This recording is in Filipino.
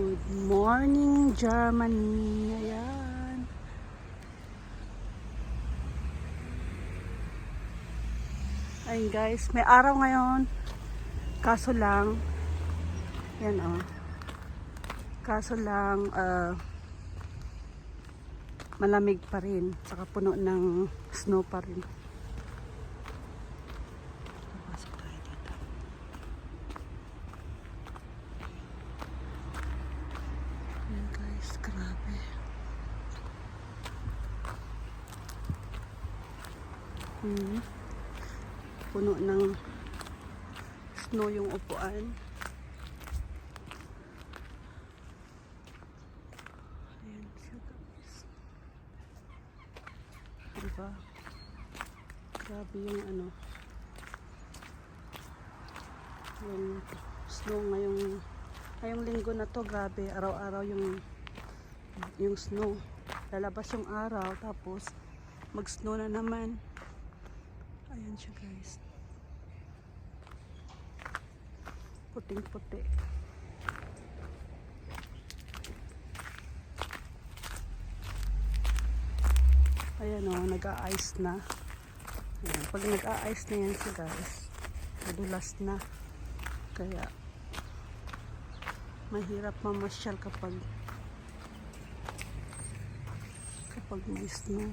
Good morning, Germany. Ayan. Ayun guys, may araw ngayon. Kaso lang, yan kaso lang, malamig pa rin. Saka puno ng snow pa rin. Pasok tayo dito. Ayan guys, grabe. Puno ng snow yung upuan. Ayan siya guys. Diba? Grabe yung yung snow ngayong linggo na to. Grabe, araw-araw yung snow. Lalabas yung araw tapos mag-snow na naman. Ayan siya guys. Puting-puti. Ayan nag-a-ice na. Ayan, pag nag-a-ice na yan siya guys, madulas na. Kaya mahirap mamasyal kapag may snow.